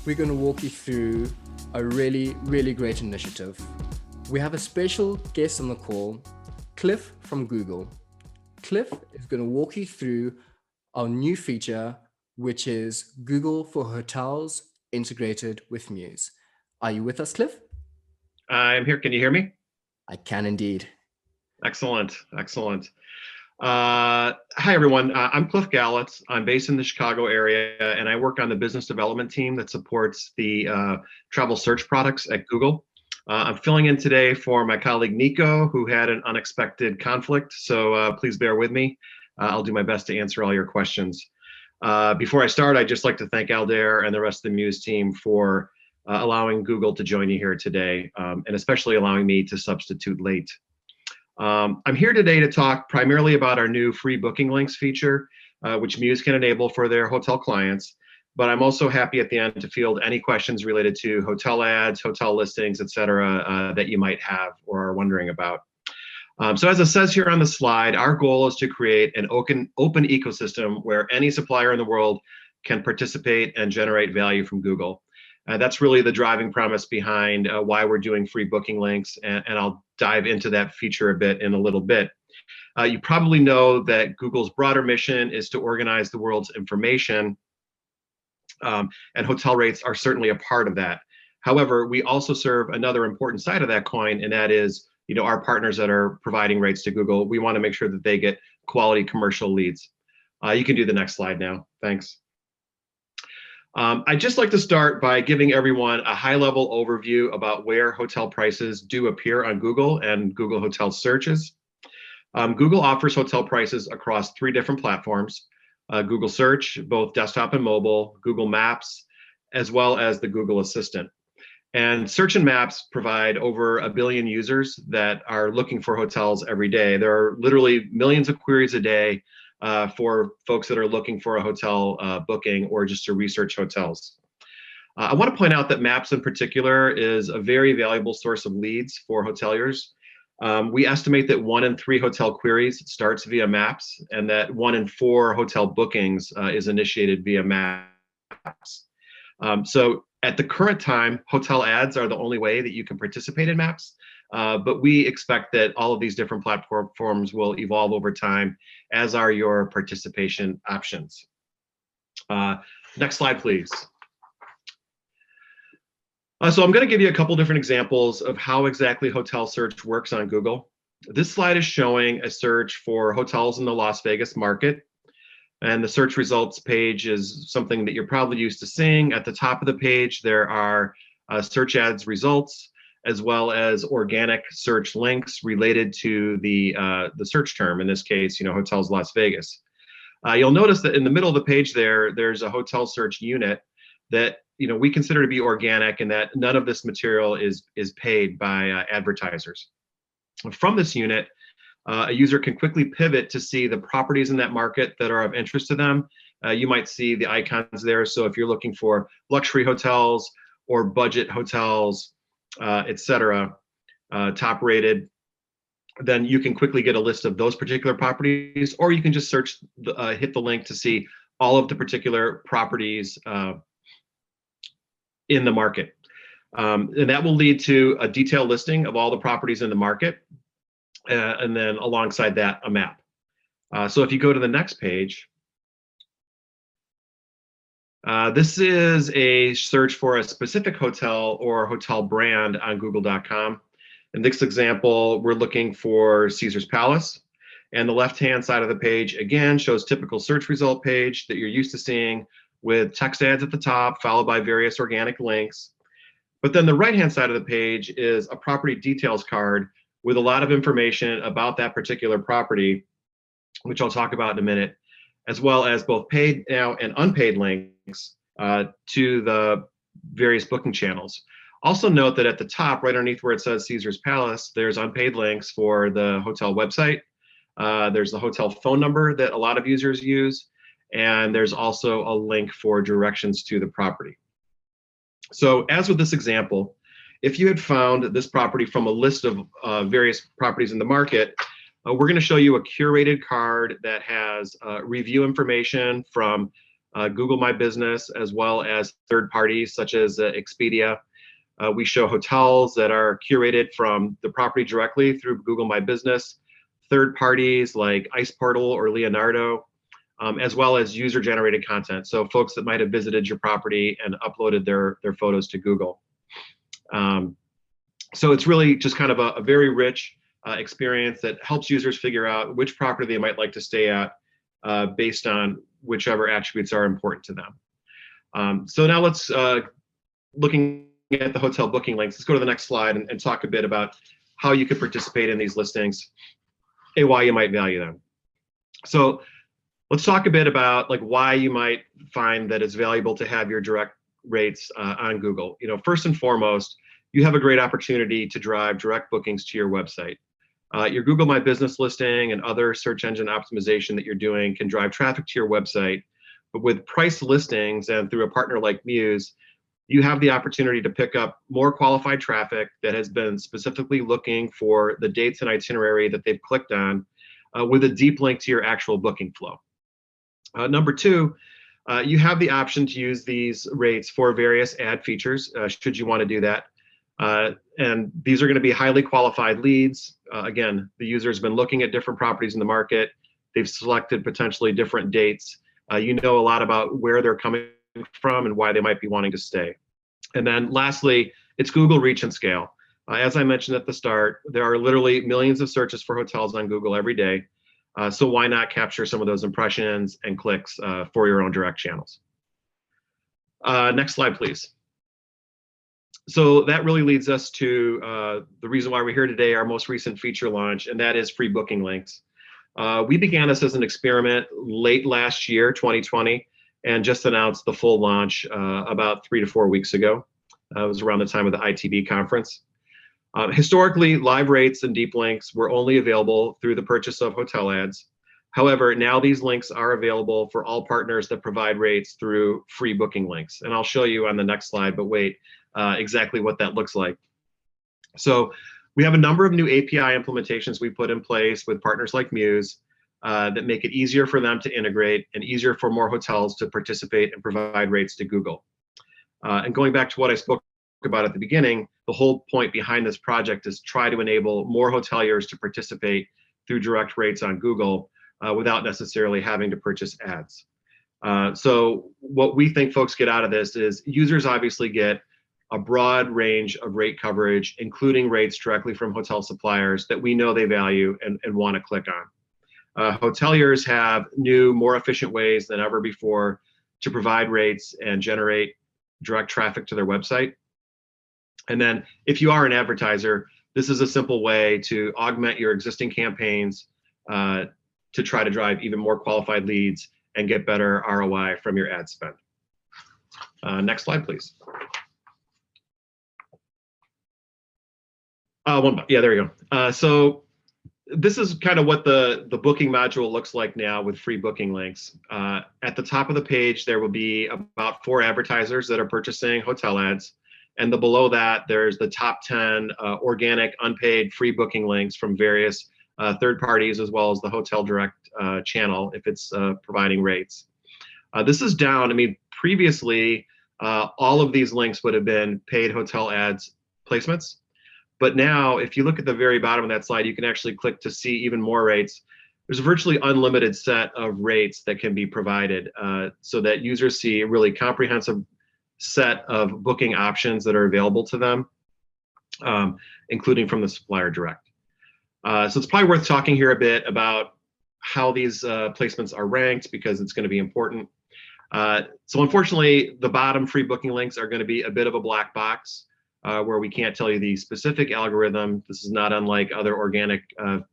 we're going to walk you through a really great initiative. We have a special guest on the call, Cliff from Google. Cliff is going to walk you through our new feature, which is Google for Hotels integrated with Mews. Are you with us, Cliff? I'm here. Can you hear me? I can indeed. Excellent. Excellent. Hi, everyone. I'm Cliff Gallitz. I'm based in the Chicago area, and I work on the business development team that supports the travel search products at Google. I'm filling in today for my colleague Nico, who had an unexpected conflict, so please bear with me. I'll do my best to answer all your questions. Before I start, I'd just like to thank Aldair and the rest of the Mews team for allowing Google to join you here today, and especially allowing me to substitute late. I'm here today to talk primarily about our new free booking links feature, which Mews can enable for their hotel clients. But I'm also happy at the end to field any questions related to hotel ads, hotel listings, et cetera, that you might have or are wondering about. So as it says here on the slide, our goal is to create an open ecosystem where any supplier in the world can participate and generate value from Google. That's really the driving premise behind why we're doing free booking links, and I'll dive into that feature a bit in a little bit. You probably know that Google's broader mission is to organize the world's information, and hotel rates are certainly a part of that. However, we also serve another important side of that coin, and that is, our partners that are providing rates to Google. We want to make sure that they get quality commercial leads. You can do the next slide now. Thanks. I'd just like to start by giving everyone a high-level overview about where hotel prices do appear on Google and Google Hotel searches. Google offers hotel prices across 3 different platforms: Google Search, both desktop and mobile, Google Maps, as well as the Google Assistant. And Search and Maps provide over 1 billion users that are looking for hotels every day. There are literally millions of queries a day for folks that are looking for a hotel booking or just to research hotels. I want to point out that Maps in particular is a very valuable source of leads for hoteliers. We estimate that 1 in 3 hotel queries starts via Maps, and that 1 in 4 hotel bookings is initiated via Maps. So at the current time, hotel ads are the only way that you can participate in Maps, but we expect that all of these different platforms will evolve over time, as are your participation options. Next slide, please. So I'm going to give you a couple different examples of how exactly hotel search works on Google. This slide is showing a search for hotels in the Las Vegas market. And the search results page is something that you're probably used to seeing. At the top of the page, there are search ads results, as well as organic search links related to the search term, in this case, hotels Las Vegas. You'll notice that in the middle of the page there's a hotel search unit that we consider to be organic, and that none of this material is paid by advertisers. From this unit, a user can quickly pivot to see the properties in that market that are of interest to them. You might see the icons there. So if you're looking for luxury hotels or budget hotels, etc., top rated, then you can quickly get a list of those particular properties, or you can just search, hit the link to see all of the particular properties in the market. And that will lead to a detailed listing of all the properties in the market, and then alongside that, a map. So if you go to the next page, this is a search for a specific hotel or hotel brand on google.com. In this example, we're looking for Caesar's Palace. And the left-hand side of the page, again, shows typical search result page that you're used to seeing, with text ads at the top, followed by various organic links. But then the right-hand side of the page is a property details card with a lot of information about that particular property, which I'll talk about in a minute, as well as both paid now and unpaid links to the various booking channels. Also note that at the top, right underneath where it says Caesar's Palace, there's unpaid links for the hotel website. There's the hotel phone number that a lot of users use, and there's also a link for directions to the property. So as with this example, if you had found this property from a list of various properties in the market, we're going to show you a curated card that has review information from Google My Business, as well as third parties such as Expedia. We show hotels that are curated from the property directly through Google My Business, third parties like Ice Portal or Leonardo, as well as user-generated content. So folks that might have visited your property and uploaded their photos to Google. So it's really just kind of a very rich experience that helps users figure out which property they might like to stay at based on whichever attributes are important to them. So now let's, looking at the hotel booking links, let's go to the next slide and talk a bit about how you could participate in these listings and why you might value them. So let's talk a bit about like why you might find that it's valuable to have your direct rates on Google. You know, first and foremost, you have a great opportunity to drive direct bookings to your website. Your Google My Business listing and other search engine optimization that you're doing can drive traffic to your website. But with price listings and through a partner like Mews, you have the opportunity to pick up more qualified traffic that has been specifically looking for the dates and itinerary that they've clicked on with a deep link to your actual booking flow. Number two, you have the option to use these rates for various ad features, should you want to do that. And these are going to be highly qualified leads. Again, the user has been looking at different properties in the market. They've selected potentially different dates. You know a lot about where they're coming from and why they might be wanting to stay. And then lastly, it's Google reach and scale. As I mentioned at the start, there are literally millions of searches for hotels on Google every day. So why not capture some of those impressions and clicks for your own direct channels? Next slide, please. So that really leads us to the reason why we're here today, our most recent feature launch, and that is free booking links. We began this as an experiment late last year, 2020, and just announced the full launch about 3 to 4 weeks ago. It was around the time of the ITB conference. Historically, live rates and deep links were only available through the purchase of hotel ads. However, now these links are available for all partners that provide rates through free booking links. And I'll show you on the next slide, but wait, exactly what that looks like. So we have a number of new API implementations we put in place with partners like Mews that make it easier for them to integrate and easier for more hotels to participate and provide rates to Google. And going back to what I spoke about at the beginning, the whole point behind this project is try to enable more hoteliers to participate through direct rates on Google without necessarily having to purchase ads. So what we think folks get out of this is users obviously get a broad range of rate coverage, including rates directly from hotel suppliers that we know they value and want to click on. Hoteliers have new, more efficient ways than ever before to provide rates and generate direct traffic to their website. And then if you are an advertiser, this is a simple way to augment your existing campaigns to try to drive even more qualified leads and get better ROI from your ad spend. Next slide, please. Yeah, there you go. So this is kind of what the booking module looks like now with free booking links. At the top of the page, there will be about 4 advertisers that are purchasing hotel ads. And below that, there's the top 10 organic, unpaid, free booking links from various third parties, as well as the hotel direct channel, if it's providing rates. This is down. I mean, previously, all of these links would have been paid hotel ads placements. But now, if you look at the very bottom of that slide, you can actually click to see even more rates. There's a virtually unlimited set of rates that can be provided so that users see a really comprehensive set of booking options that are available to them, including from the supplier direct. So it's probably worth talking here a bit about how these placements are ranked, because it's going to be important. So unfortunately, the bottom free booking links are going to be a bit of a black box where we can't tell you the specific algorithm. This is not unlike other organic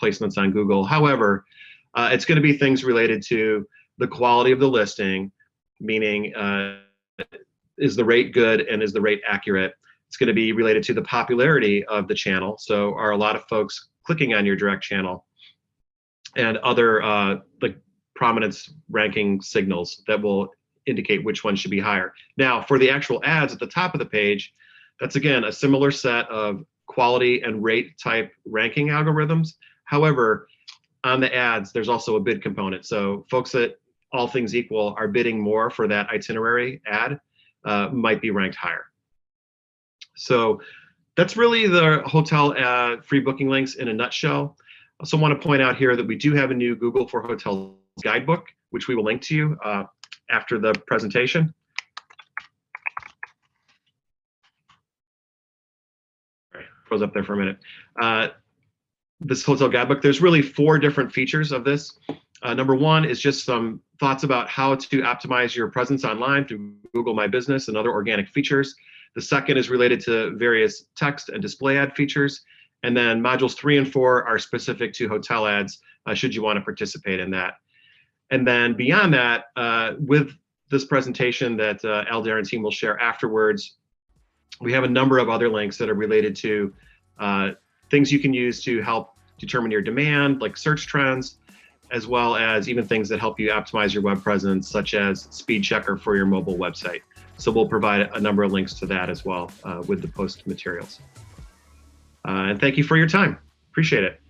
placements on Google. However, it's going to be things related to the quality of the listing, meaning is the rate good and is the rate accurate? It's going to be related to the popularity of the channel. So are a lot of folks clicking on your direct channel? And other like prominence ranking signals that will indicate which one should be higher. Now, for the actual ads at the top of the page, that's again a similar set of quality and rate type ranking algorithms. However, on the ads, there's also a bid component. So folks that all things equal, are bidding more for that itinerary ad, might be ranked higher. So that's really the hotel free booking links in a nutshell. I also want to point out here that we do have a new Google for Hotels guidebook, which we will link to you after the presentation. All right, froze up there for a minute. This hotel guidebook, there's really 4 different features of this. Number 1 is just some thoughts about how to optimize your presence online through Google My Business and other organic features. The second is related to various text and display ad features. And then modules 3 and 4 are specific to hotel ads, should you want to participate in that. And then beyond that, with this presentation that Aldair and team will share afterwards, we have a number of other links that are related to things you can use to help determine your demand, like search trends, as well as even things that help you optimize your web presence, such as Speed Checker for your mobile website. So we'll provide a number of links to that as well with the post materials. And thank you for your time. Appreciate it.